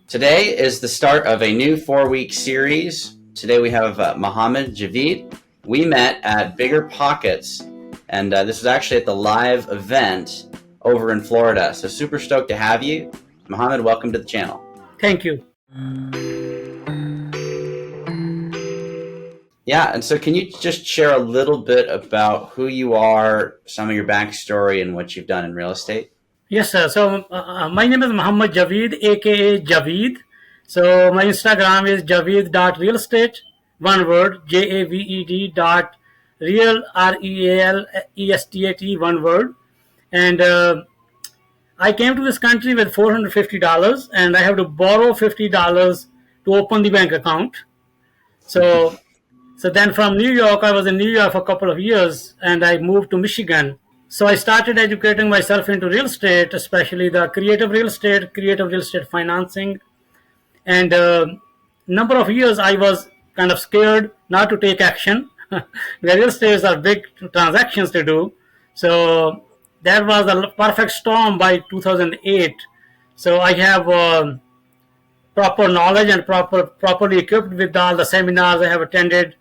Today is the start of a new 4-week series. Today we have Mohammed Javed. We met at Bigger Pockets, and this was actually at the live event over in Florida. So super stoked to have you. Mohammed, welcome to the channel. Thank you. Yeah, and so can you just share a little bit about who you are, some of your backstory, and what you've done in real estate? Yes, sir. So my name is Mohammed Javed, aka Javed. So my Instagram is javed.realestate, one word, JAVED dot real, REALESTAT, one word. And I came to this country with $450, and I have to borrow $50 to open the bank account. So then from New York, I was in New York for a couple of years, and I moved to Michigan. So I started educating myself into real estate, especially the creative real estate financing. And number of years I was kind of scared not to take action. The real estates are big transactions to do. So that was a perfect storm by 2008. So I have proper knowledge and properly equipped with all the seminars I have attended,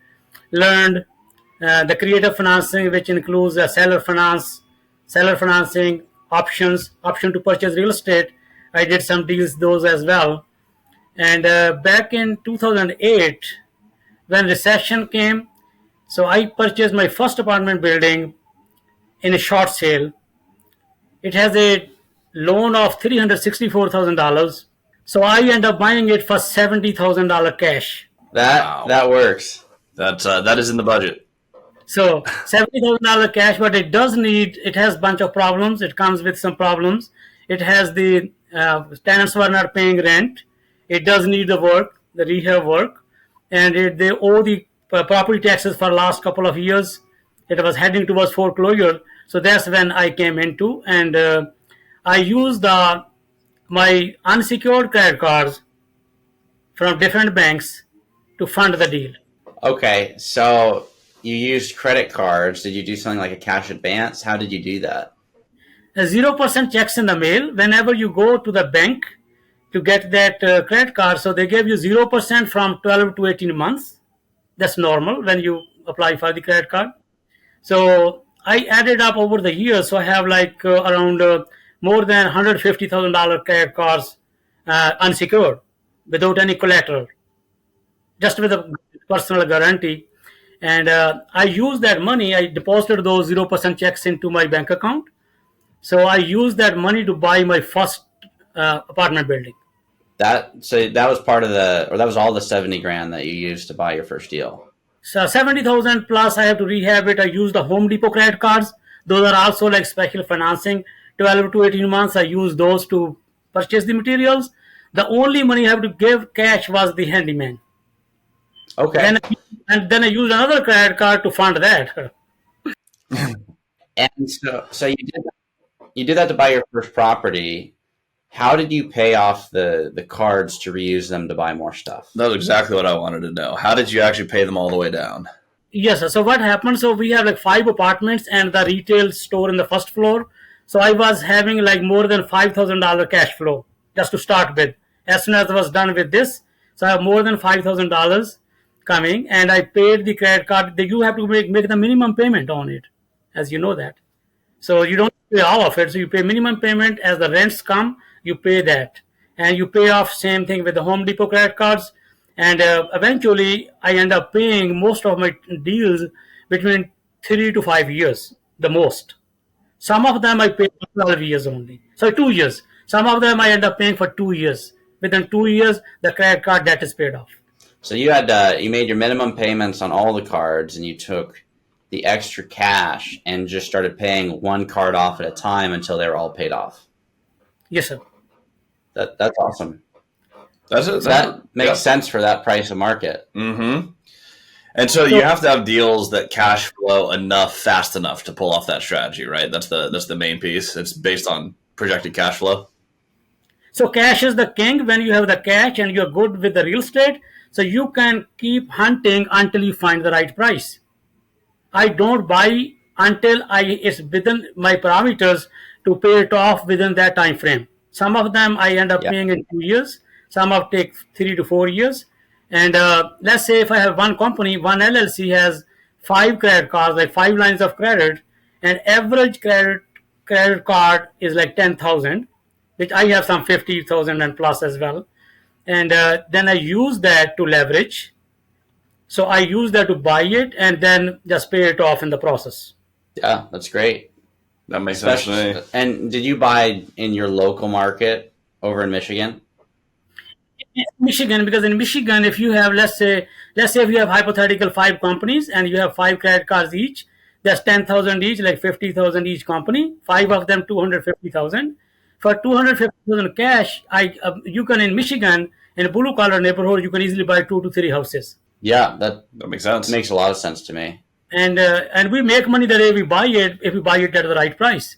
learned the creative financing, which includes seller financing, option to purchase real estate. I did some deals those as well. And back in 2008, when recession came, so I purchased my first apartment building in a short sale. It has a loan of $364,000. So I end up buying it for $70,000 cash. That works. That is in the budget. So $70,000 cash, but it has a bunch of problems. It comes with some problems. It has the tenants were not paying rent. It does need the work, the rehab work, and they owe the property taxes for the last couple of years. It was heading towards foreclosure. So that's when I came into, and I used my unsecured credit cards from different banks to fund the deal. Okay, so you used credit cards. Did you do something like a cash advance? How did you do that? 0% checks in the mail. Whenever you go to the bank to get that credit card, so they give you 0% from 12 to 18 months. That's normal when you apply for the credit card. So I added up over the years. So I have like around more than $150,000 credit cards unsecured without any collateral, just with a personal guarantee. And I used that money. I deposited those 0% checks into my bank account. So I used that money to buy my first apartment building. That was part of that was all the 70 grand that you used to buy your first deal. So 70,000 plus I have to rehab it. I use the Home Depot credit cards. Those are also like special financing. 12 to 18 months I use those to purchase the materials. The only money I have to give cash was the handyman. Okay. Then I used another credit card to fund that. And so you did that to buy your first property. How did you pay off the cards to reuse them to buy more stuff? That was exactly what I wanted to know. How did you actually pay them all the way down? Yes, sir. So what happened? So we have like 5 apartments and the retail store in the first floor. So I was having like more than $5,000 cash flow just to start with. As soon as I was done with this, so I have more than $5,000 coming, and I paid the credit card. You have to make the minimum payment on it, as you know that. So you don't pay all of it. So you pay minimum payment. As the rents come, you pay that, and you pay off same thing with the Home Depot credit cards. And eventually, I end up paying most of my deals between 3 to 5 years, the most. Some of them I pay for 12 years only. So 2 years. Some of them I end up paying for 2 years. Within 2 years, the credit card debt is paid off. So you made your minimum payments on all the cards, and you took the extra cash and just started paying one card off at a time until they were all paid off. Yes, sir. That's awesome. That makes sense for that price of market. Mm-hmm. And so you have to have deals that cash flow fast enough to pull off that strategy, right? That's the main piece. It's based on projected cash flow. So cash is the king. When you have the cash and you're good with the real estate, so you can keep hunting until you find the right price. I don't buy until it's within my parameters to pay it off within that time frame. Some of them I end up paying in 2 years. Some of take 3 to 4 years. And let's say if I have one company, one LLC has 5 credit cards, like 5 lines of credit, and average credit card is like 10,000, which I have some 50,000 and plus as well. And then I use that to leverage. So I use that to buy it and then just pay it off in the process. Yeah, that's great. That makes sense to me. And did you buy in your local market over in Michigan? Michigan, because in Michigan, if you have, let's say if you have hypothetical 5 companies and you have 5 credit cards each, that's 10,000 each, like 50,000 each company. 5 of them, 250,000. For 250,000 cash, you can in Michigan in a blue collar neighborhood, you can easily buy 2 to 3 houses. Yeah, that makes sense. Makes a lot of sense to me. And we make money the day we buy it if we buy it at the right price.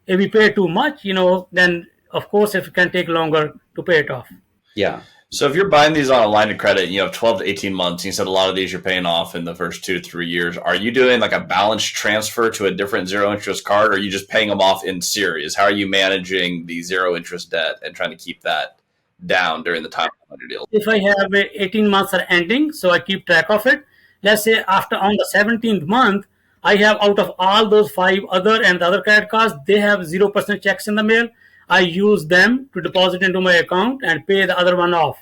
If we pay too much, then of course it can take longer to pay it off. Yeah. So if you're buying these on a line of credit, and you have 12 to 18 months, you said a lot of these you're paying off in the first 2 to 3 years. Are you doing like a balance transfer to a different zero interest card, or are you just paying them off in series? How are you managing the zero interest debt and trying to keep that down during the time of your deal? If I have 18 months are ending, so I keep track of it. Let's say after on the 17th month, I have out of all those 5 other and the other credit cards, they have 0% checks in the mail. I use them to deposit into my account and pay the other one off.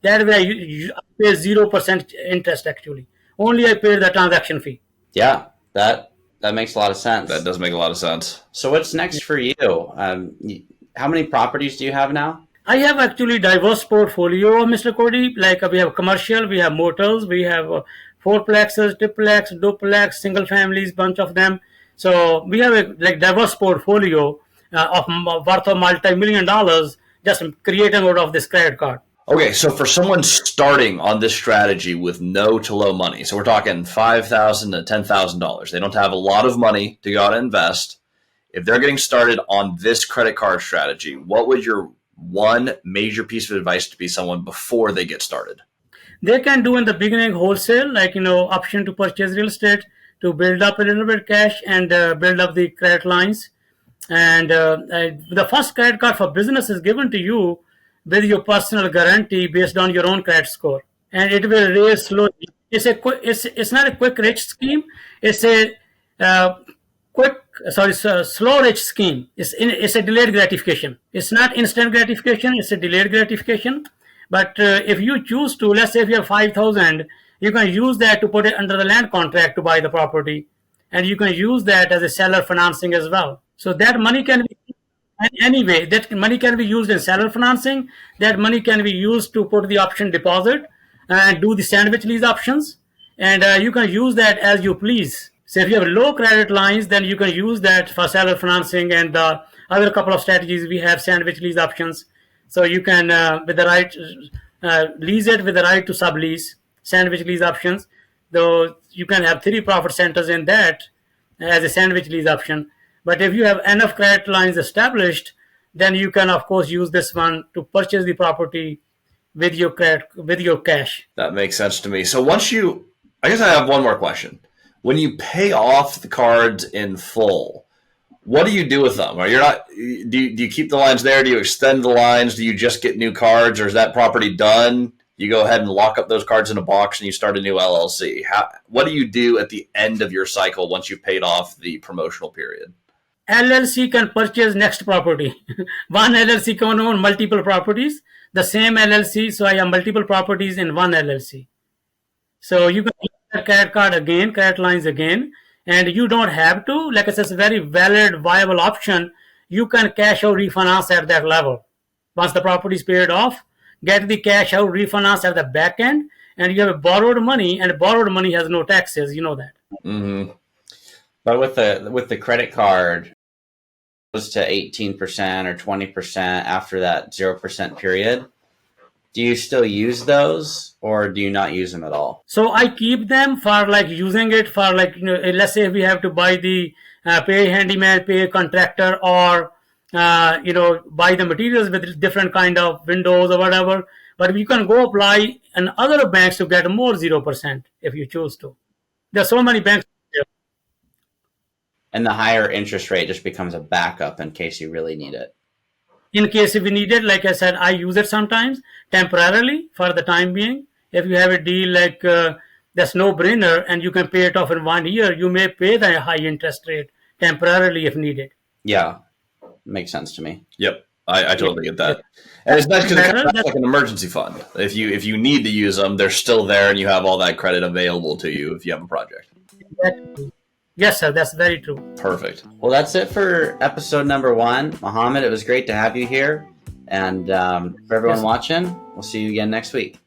That way I pay 0% interest actually. Only I pay the transaction fee. Yeah, that makes a lot of sense. That does make a lot of sense. So what's next for you? How many properties do you have now? I have actually diverse portfolio, Mr. Cody. Like we have commercial, we have motels, we have fourplexes, triplex, duplex, single families, bunch of them. So we have a diverse portfolio of worth of multi-million dollars just creating out of this credit card. Okay, so for someone starting on this strategy with no to low money, so we're talking $5,000 to $10,000, they don't have a lot of money to go out and invest. If they're getting started on this credit card strategy, what would your one major piece of advice to be someone before they get started? They can do in the beginning wholesale, like option to purchase real estate to build up a little bit cash and build up the credit lines. And the first credit card for business is given to you with your personal guarantee based on your own credit score, and it will raise slowly. It's not a quick rich scheme. It's a slow rich scheme. It's a delayed gratification. It's not instant gratification. It's a delayed gratification. But if you choose to, let's say if you have 5,000, you can use that to put it under the land contract to buy the property, and you can use that as a seller financing as well. So that money can be anyway. That money can be used in seller financing. That money can be used to put the option deposit and do the sandwich lease options, and you can use that as you please. So if you have low credit lines, then you can use that for seller financing and the other couple of strategies. We have sandwich lease options. So you can, with the right, lease it with the right to sublease, sandwich lease options. Though you can have 3 profit centers in that as a sandwich lease option. But if you have enough credit lines established, then you can, of course, use this one to purchase the property with your credit, with your cash. That makes sense to me. So I guess I have one more question. When you pay off the cards in full, what do you do with them? Do you keep the lines there? Do you extend the lines? Do you just get new cards, or is that property done? You go ahead and lock up those cards in a box and you start a new LLC. What do you do at the end of your cycle once you've paid off the promotional period? LLC can purchase next property. One LLC can own multiple properties. The same LLC, so I have multiple properties in one LLC. So you can use that credit card again, credit lines again, and you don't have to. Like I said, it's a very valid, viable option. You can cash out, refinance at that level. Once the property is paid off, get the cash out, refinance at the back end, and you have borrowed money, and borrowed money has no taxes. You know that. Mm-hmm. But with the credit card, it goes to 18% or 20% after that 0% period. Do you still use those, or do you not use them at all? So I keep them for using it for let's say if we have to buy the pay a handyman, pay a contractor, or buy the materials with different kind of windows or whatever. But you can go apply in other banks to get more 0% if you choose to. There's so many banks. And the higher interest rate just becomes a backup in case you really need it. in case if we need it. Like I said, I use it sometimes temporarily for the time being. If you have a deal like that's no brainer and you can pay it off in 1 year, you may pay the high interest rate temporarily if needed. Yeah, makes sense to me. Yep. I totally get that. And it's nice because it kind of like an emergency fund. If you need to use them, they're still there and you have all that credit available to you if you have a project. Yes, sir. That's very true. Perfect. Well, that's it for episode number 1. Mohammed, it was great to have you here. And for everyone watching, we'll see you again next week.